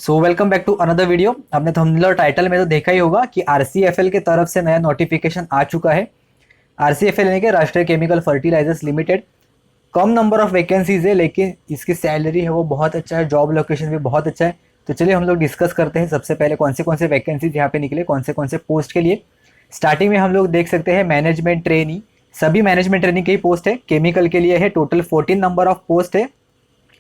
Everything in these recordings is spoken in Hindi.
So welcome back to another video. आपने थंबनेल और टाइटल में तो देखा ही होगा कि आरसीएफएल के तरफ से नया नोटिफिकेशन आ चुका है। आरसीएफएल यानी कि राष्ट्रीय केमिकल फर्टिलाइजर्स लिमिटेड। कम नंबर ऑफ वैकेंसीज है लेकिन इसकी सैलरी है वो बहुत अच्छा है, जॉब लोकेशन भी बहुत अच्छा है। तो चलिए हम लोग डिस्कस करते हैं सबसे पहले कौन से वैकेंसीज यहाँ पे निकले, कौन से पोस्ट के लिए। स्टार्टिंग में हम लोग देख सकते हैं मैनेजमेंट ट्रेनी। सभी मैनेजमेंट ट्रेनिंग की पोस्ट है, केमिकल के लिए है। टोटल 14 नंबर ऑफ पोस्ट है।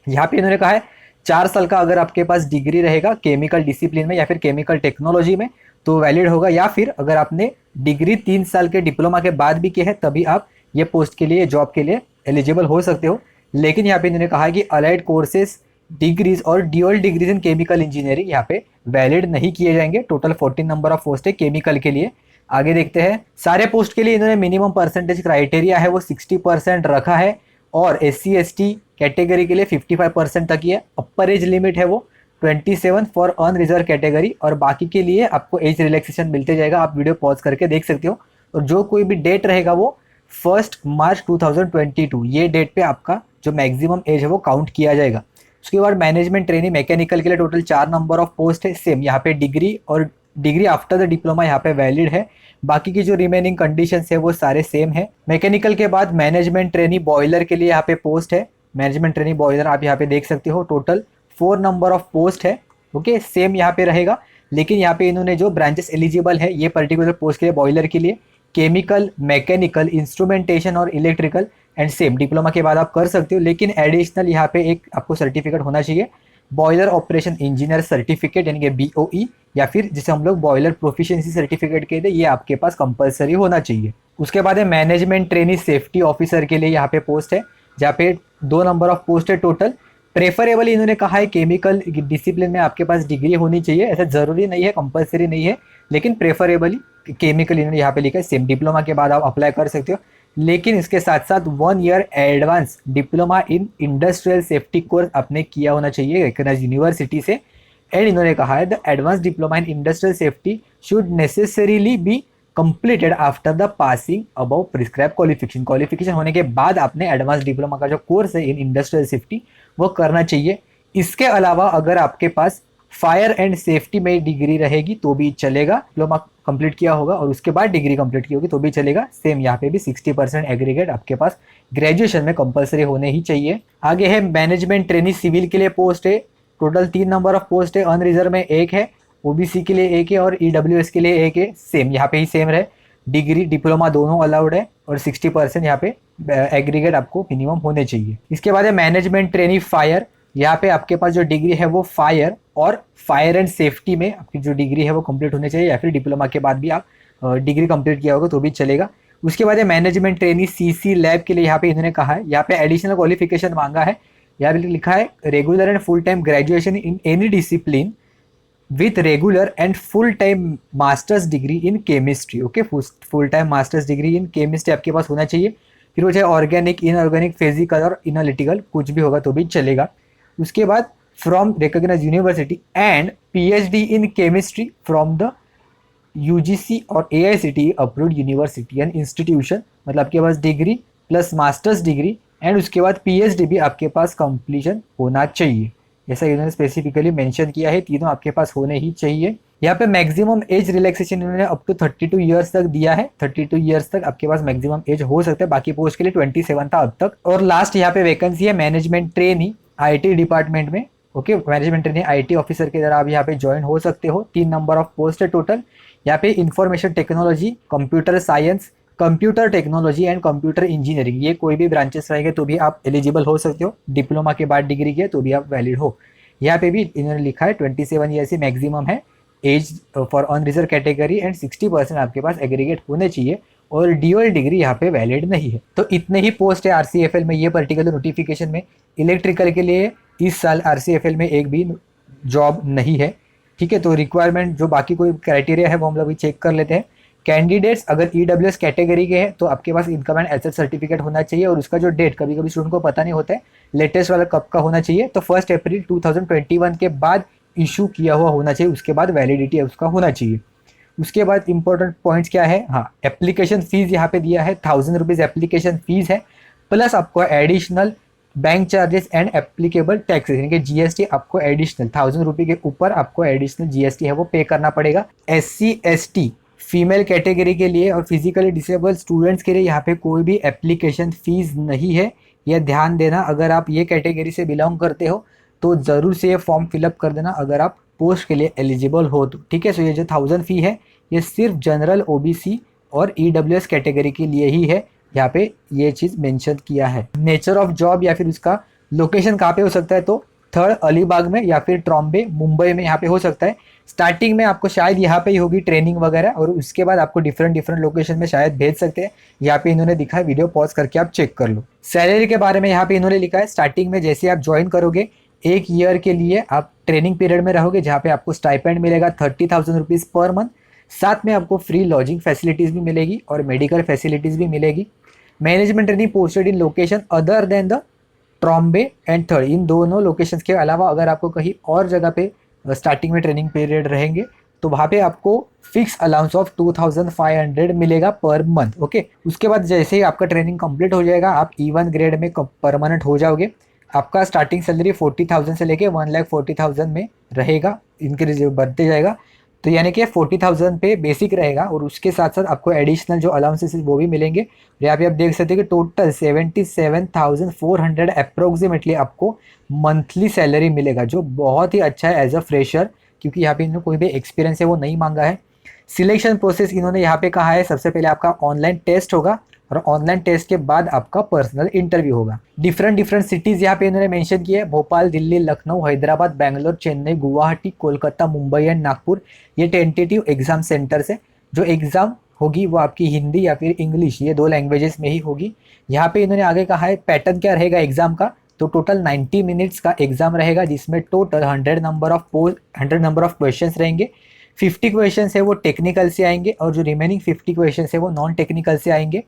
यहाँ पे इन्होंने कहा है 4 साल का अगर आपके पास डिग्री रहेगा केमिकल डिसिप्लिन में या फिर केमिकल टेक्नोलॉजी में तो वैलिड होगा, या फिर अगर आपने डिग्री 3 साल के डिप्लोमा के बाद भी की है तभी आप ये पोस्ट के लिए, जॉब के लिए एलिजिबल हो सकते हो। लेकिन यहाँ पे इन्होंने कहा है कि अलाइड कोर्सेज डिग्रीज और ड्यूअल डिग्रीज इन केमिकल इंजीनियरिंग यहाँ पे वैलिड नहीं किए जाएंगे। टोटल 14 नंबर ऑफ पोस्ट है केमिकल के लिए। आगे देखते हैं, सारे पोस्ट के लिए इन्होंने मिनिमम परसेंटेज क्राइटेरिया है वो 60% रखा है और SC ST कैटेगरी के लिए 55% तक ही है। अपर एज लिमिट है वो 27 फॉर अनरिजर्व कैटेगरी, और बाकी के लिए आपको एज रिलैक्सेशन मिलते जाएगा। आप वीडियो पॉज करके देख सकते हो। और जो कोई भी डेट रहेगा वो 1 मार्च 2022, ये डेट पे आपका जो मैक्सिमम एज है वो काउंट किया जाएगा। उसके बाद मैनेजमेंट ट्रेनिंग मैकेनिकल के लिए टोटल 4 नंबर ऑफ पोस्ट है। सेम यहाँ पे डिग्री और डिग्री आफ्टर द डिप्लोमा यहाँ पे वैलिड है। बाकी की जो रिमेनिंग कंडीशंस है वो सारे सेम है। मैकेनिकल के बाद मैनेजमेंट ट्रेनी बॉयलर के लिए यहाँ पे पोस्ट है। मैनेजमेंट ट्रेनिंग बॉयलर आप यहाँ पे देख सकते हो, टोटल 4 नंबर ऑफ पोस्ट है। ओके, सेम यहाँ पे रहेगा। लेकिन यहाँ पे इन्होंने जो ब्रांचेस एलिजिबल है ये पर्टिकुलर पोस्ट के लिए बॉयलर के लिए केमिकल, मैकेनिकल, इंस्ट्रूमेंटेशन और इलेक्ट्रिकल, एंड सेम डिप्लोमा के बाद आप कर सकते हो। लेकिन एडिशनल यहाँ पे एक आपको सर्टिफिकेट होना चाहिए, बॉयलर ऑपरेशन इंजीनियर सर्टिफिकेट यानी कि BOE, या फिर जिसे हम लोग बॉयलर प्रोफिशिएंसी सर्टिफिकेट कहते हैं, ये आपके पास कंपलसरी होना चाहिए। उसके बाद है मैनेजमेंट ट्रेनी सेफ्टी ऑफिसर के लिए यहाँ पे पोस्ट है, जहाँ पे 2 नंबर ऑफ पोस्ट है टोटल। प्रेफरेबली इन्होंने कहा है केमिकल डिसिप्लिन में आपके पास डिग्री होनी चाहिए, ऐसा जरूरी नहीं है, कंपलसरी नहीं है, लेकिन प्रेफरेबली केमिकल इन्होंने यहाँ पे लिखा है। सेम डिप्लोमा के बाद आप अप्लाई कर सकते हो, लेकिन इसके साथ साथ 1 year advance diploma in industrial safety course आपने किया होना चाहिए रिकॉग्नाइज्ड यूनिवर्सिटी से। एंड इन्होंने कहा है the advance diploma in industrial safety should necessarily be completed after the passing above prescribe qualification. Qualification होने के बाद आपने एडवांस डिप्लोमा का जो कोर्स है इन इंडस्ट्रियल सेफ्टी वो करना चाहिए। इसके अलावा अगर आपके पास फायर एंड सेफ्टी में डिग्री रहेगी तो भी चलेगा, डिप्लोमा कंप्लीट किया होगा और उसके बाद डिग्री कंप्लीट की होगी तो भी चलेगा। सेम यहाँ पे भी 60% एग्रीगेट आपके पास ग्रेजुएशन में कंपलसरी होने ही चाहिए। आगे है मैनेजमेंट ट्रेनी सिविल के लिए पोस्ट है, टोटल 3 नंबर ऑफ पोस्ट है। अनरिजर्व में 1 है, OBC के लिए 1 है और EWS के लिए 1 है। सेम यहाँ पे ही सेम रहे, डिग्री डिप्लोमा दोनों अलाउड है और 60% यहाँ पे एग्रीगेट आपको मिनिमम होने चाहिए। इसके बाद है मैनेजमेंट ट्रेनी फायर, यहाँ पे आपके पास जो डिग्री है वो फायर और फायर एंड सेफ्टी में आपकी जो डिग्री है वो कंप्लीट होनी चाहिए, या फिर डिप्लोमा के बाद भी आप डिग्री कंप्लीट किया होगा तो भी चलेगा। उसके बाद है मैनेजमेंट ट्रेनी CC लैब के लिए यहाँ पे इन्होंने कहा है, यहाँ पे एडिशनल क्वालिफिकेशन मांगा है। यहाँ पे लिखा है regular and full time graduation in any discipline with regular and full time masters degree in chemistry. Okay, full time masters degree in chemistry आपके पास होना चाहिए। फिर वो चाहे ऑर्गेनिक, इनऑर्गेनिक, फिजिकल और इनालिटिकल कुछ भी होगा तो भी चलेगा। उसके बाद from recognised university and PhD in chemistry from the UGC और AICTE approved university and institution, मतलब आपके पास degree plus master's degree and उसके बाद PhD भी आपके पास कंप्लीशन होना चाहिए। जैसा इन्होंने स्पेसिफिकली मेंशन किया है, तीनों आपके पास होने ही चाहिए। यहाँ पे मैक्सिमम एज रिलैक्सेशन इन्होंने अप टू 32 ईयर्स तक दिया है। 32 ईयर्स तक आपके पास मैक्सिमम एज हो सकता है, बाकी पोस्ट के लिए 27 था अब तक। और लास्ट यहाँ पे वैकेंसी है मैनेजमेंट ट्रेनी IT डिपार्टमेंट में। Okay, management trainee IT officer की तरह आप यहाँ पे ज्वाइन हो सकते हो। 3 नंबर ऑफ पोस्ट है टोटल। यहाँ पे information technology, computer science, computer technology and computer engineering, ये कोई भी ब्रांचेस रहेंगे तो भी आप एलिजिबल हो सकते हो। डिप्लोमा के बाद डिग्री किया तो भी आप वैलिड हो। यहाँ पे भी इन्होंने लिखा है 27 ईयर से मैक्सिमम है age for unreserved category and 60% आपके पास एग्रीगेट होने चाहिए और ड्यूअल डिग्री यहाँ पे वैलिड नहीं है। तो इतने ही पोस्ट है RCFL में, ये पर्टिकुलर नोटिफिकेशन में। इलेक्ट्रिकल के लिए इस साल RCFL में एक भी जॉब नहीं है। ठीक है, तो रिक्वायरमेंट जो बाकी कोई क्राइटेरिया है वो हम लोग भी चेक कर लेते हैं। कैंडिडेट्स अगर EWS कैटेगरी के हैं तो आपके पास इनकम एंड एसेट सर्टिफिकेट होना चाहिए, और उसका जो डेट कभी कभी स्टूडेंट को पता नहीं होता है लेटेस्ट वाला कब का होना चाहिए, तो 1 अप्रैल 2021 के बाद इशू किया हुआ होना चाहिए, उसके बाद वैलिडिटी है उसका होना चाहिए। उसके बाद इंपॉर्टेंट पॉइंट्स क्या है, हाँ, एप्लीकेशन फीस यहाँ पे दिया है 1000 रुपीज़ एप्लीकेशन फीस है, प्लस आपको additional bank charges and applicable taxes, यानी कि जीएसटी आपको एडिशनल 1000 रुपये के ऊपर आपको एडिशनल जीएसटी है वो पे करना पड़ेगा। SC ST फीमेल कैटेगरी के लिए और फिजिकली डिसेबल स्टूडेंट्स के लिए यहाँ पे कोई भी एप्लीकेशन फीस नहीं है, यह ध्यान देना। अगर आप ये कैटेगरी से बिलोंग करते हो तो ज़रूर से ये फॉर्म फिलअप कर देना अगर आप पोस्ट के लिए एलिजिबल हो तो, ठीक है। सो ये जो 1000 फी है ये सिर्फ जनरल OBC और EWS कैटेगरी के लिए ही है, यहाँ पे ये चीज़ मेंशन किया है। नेचर ऑफ जॉब या फिर उसका लोकेशन कहाँ पे हो सकता है, तो 3rd अलीबाग में या फिर ट्रॉम्बे मुंबई में यहाँ पे हो सकता है। स्टार्टिंग में आपको शायद यहाँ पे ही होगी ट्रेनिंग वगैरह, और उसके बाद आपको डिफरेंट लोकेशन में शायद भेज सकते हैं। यहाँ पे इन्होंने दिखा है, वीडियो पॉज करके आप चेक कर लो। सैलरी के बारे में यहाँ पे इन्होंने लिखा है, स्टार्टिंग में जैसे आप ज्वाइन करोगे 1 ईयर के लिए आप ट्रेनिंग पीरियड में रहोगे, जहाँ पे आपको स्टाइपेंड मिलेगा 30,000 रुपीज़ पर मंथ। साथ में आपको फ्री लॉजिंग फैसिलिटीज़ भी मिलेगी और मेडिकल फैसिलिटीज़ भी मिलेगी। Management training posted in location other than the Trombay and 3rd, इन दोनों लोकेशंस के अलावा अगर आपको कहीं और जगह पे स्टार्टिंग में ट्रेनिंग पीरियड रहेंगे तो वहाँ पे आपको फिक्स अलाउंस ऑफ 2500 मिलेगा पर मंथ, ओके। उसके बाद जैसे ही आपका ट्रेनिंग कंप्लीट हो जाएगा आप E1 ग्रेड में परमानेंट हो जाओगे। आपका स्टार्टिंग सैलरी 40,000 से लेके 1,40,000 में रहेगा, इंक्रीज बढ़ते जाएगा। तो यानी कि 40,000 पे बेसिक रहेगा और उसके साथ साथ आपको एडिशनल जो अलाउंसेस वो भी मिलेंगे। यहाँ पे आप देख सकते हैं कि टोटल 77,400 अप्रोक्सीमेटली आपको मंथली सैलरी मिलेगा, जो बहुत ही अच्छा है एज अ फ्रेशर, क्योंकि यहाँ पे इन्होंने कोई भी एक्सपीरियंस है वो नहीं मांगा है। सिलेक्शन प्रोसेस इन्होंने यहाँ पे कहा है, सबसे पहले आपका ऑनलाइन टेस्ट होगा और ऑनलाइन टेस्ट के बाद आपका पर्सनल इंटरव्यू होगा। डिफरेंट सिटीज़ यहाँ पे इन्होंने मेंशन किए, भोपाल, दिल्ली, लखनऊ, हैदराबाद, बैंगलोर, चेन्नई, गुवाहाटी, कोलकाता, मुंबई एंड नागपुर, ये टेंटेटिव एग्जाम सेंटर्स है। जो एग्ज़ाम होगी वो आपकी हिंदी या फिर इंग्लिश, ये 2 लैंग्वेजेस में ही होगी। यहाँ पे इन्होंने आगे कहा है पैटर्न क्या रहेगा एग्जाम का, तो टोटल 90 मिनट्स का एग्जाम रहेगा, जिसमें टोटल 100 नंबर ऑफ क्वेश्चंस रहेंगे। 50 क्वेश्चन है वो टेक्निकल से आएंगे और जो रिमेनिंग 50 क्वेश्चन है वो नॉन टेक्निकल से आएंगे।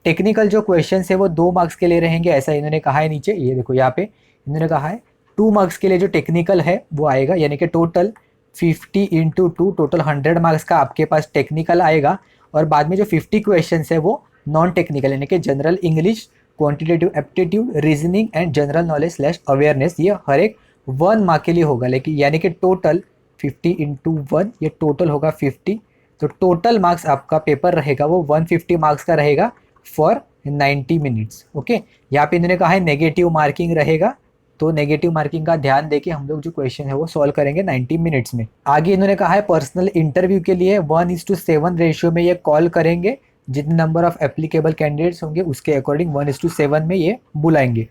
टेक्निकल जो क्वेश्चन है वो 2 मार्क्स के लिए रहेंगे, ऐसा इन्होंने कहा है नीचे, ये देखो यहाँ पे इन्होंने कहा है 2 मार्क्स के लिए जो टेक्निकल है वो आएगा, यानी कि टोटल 50 इंटू 2 टोटल 100 मार्क्स का आपके पास टेक्निकल आएगा। और बाद में जो 50 क्वेश्चन है वो नॉन टेक्निकल, यानी कि general English, quantitative aptitude, reasoning and general knowledge / awareness, ये हर एक 1 मार्क के लिए होगा। लेकिन यानी कि टोटल 50 इंटू 1 ये टोटल होगा 50, तो टोटल मार्क्स आपका पेपर रहेगा वो 150 मार्क्स का रहेगा फॉर 90 मिनट्स, ओके। यहाँ पे इन्होंने कहा है नेगेटिव मार्किंग रहेगा, तो नेगेटिव मार्किंग का ध्यान देके हम लोग जो क्वेश्चन है वो सॉल्व करेंगे 90 मिनट्स में। आगे इन्होंने कहा है पर्सनल इंटरव्यू के लिए 1:7 रेशियो में ये कॉल करेंगे, जितने नंबर ऑफ एप्लीकेबल कैंडिडेट्स होंगे उसके अकॉर्डिंग 1:7 में ये बुलाएंगे।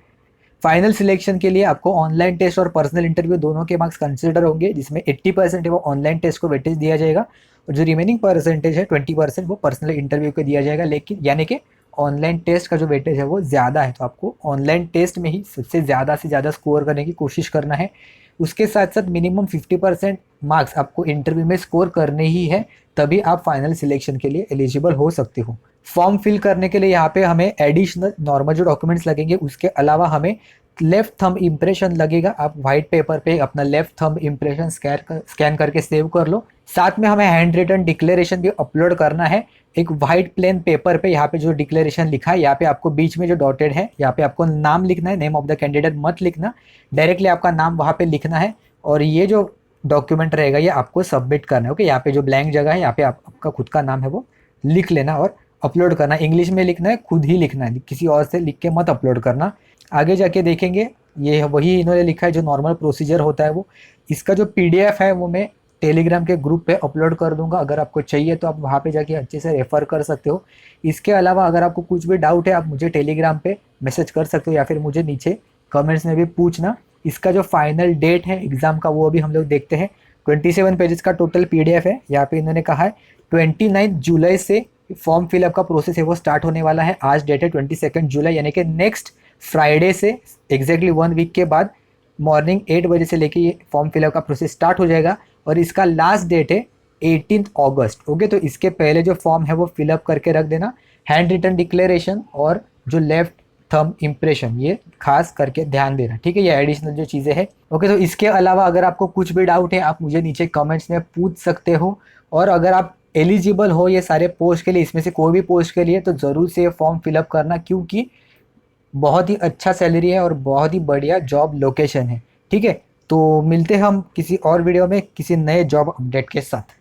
फाइनल सिलेक्शन के लिए आपको ऑनलाइन टेस्ट और पर्सनल इंटरव्यू दोनों के मार्क्स कंसिडर होंगे, जिसमें 80% है वो ऑनलाइन टेस्ट को वेटेज दिया जाएगा और जो रिमेनिंग परसेंटेज है 20% वो पर्सनल इंटरव्यू को दिया जाएगा। लेकिन यानी कि ऑनलाइन टेस्ट का जो वेटेज है वो ज़्यादा है, तो आपको ऑनलाइन टेस्ट में ही सबसे ज़्यादा से ज़्यादा स्कोर करने की कोशिश करना है। उसके साथ साथ मिनिमम 50% मार्क्स आपको इंटरव्यू में स्कोर करने ही है, तभी आप फाइनल सिलेक्शन के लिए एलिजिबल हो सकते हो। फॉर्म फिल करने के लिए यहाँ पे हमें एडिशनल नॉर्मल जो डॉक्यूमेंट्स लगेंगे उसके अलावा हमें लेफ्ट थंब इम्प्रेशन लगेगा। आप व्हाइट पेपर पे अपना लेफ्ट थंब इम्प्रेशन स्कैन करके सेव कर लो। साथ में हमें हैंड रिटन डिक्लेरेशन भी अपलोड करना है एक व्हाइट प्लेन पेपर पे। यहाँ पे जो डिक्लेरेशन लिखा है यहाँ पे आपको बीच में जो डॉटेड है यहाँ पे आपको नाम लिखना है, नेम ऑफ द कैंडिडेट मत लिखना, डायरेक्टली आपका नाम वहाँ पे लिखना है और ये जो डॉक्यूमेंट रहेगा ये आपको सबमिट करना है, ओके। यहाँ पे जो ब्लैंक जगह है यहाँ पे आपका खुद का नाम है वो लिख लेना और अपलोड करना। इंग्लिश में लिखना है, खुद ही लिखना है, किसी और से लिख के मत अपलोड करना। आगे जाके देखेंगे ये वही इन्होंने लिखा है जो नॉर्मल प्रोसीजर होता है वो। इसका जो PDF है वो मैं टेलीग्राम के ग्रुप पे अपलोड कर दूंगा, अगर आपको चाहिए तो आप वहाँ पे जाके अच्छे से रेफ़र कर सकते हो। इसके अलावा अगर आपको कुछ भी डाउट है आप मुझे टेलीग्राम पे मैसेज कर सकते हो या फिर मुझे नीचे कमेंट्स में भी पूछना। इसका जो फाइनल डेट है एग्ज़ाम का वो अभी हम लोग देखते हैं। 27 पेजेस का टोटल PDF है। यहाँ पे इन्होंने कहा है 29 जुलाई से फॉर्म फिलअप का प्रोसेस है वो स्टार्ट होने वाला है। आज डेट है 22 जुलाई, यानी कि नेक्स्ट फ्राइडे से एग्जैक्टली 1 वीक के बाद मॉर्निंग 8 बजे से लेके ये फॉर्म फिलअप का प्रोसेस स्टार्ट हो जाएगा और इसका लास्ट डेट है 18 अगस्त, ओके। तो इसके पहले जो फॉर्म है वो फिलअप करके रख देना। हैंड रिटन डिक्लेरेशन और जो लेफ्ट थंब इम्प्रेशन ये खास करके ध्यान देना, ठीक है। ये एडिशनल जो चीज़ें हैं, ओके। तो इसके अलावा अगर आपको कुछ भी डाउट है आप मुझे नीचे कमेंट्स में पूछ सकते हो और अगर आप एलिजिबल हो ये सारे पोस्ट के लिए, इसमें से कोई भी पोस्ट के लिए, तो ज़रूर से ये फॉर्म फिलअप करना, क्योंकि बहुत ही अच्छा सैलरी है और बहुत ही बढ़िया जॉब लोकेशन है। ठीक है, तो मिलते हैं हम किसी और वीडियो में किसी नए जॉब अपडेट के साथ।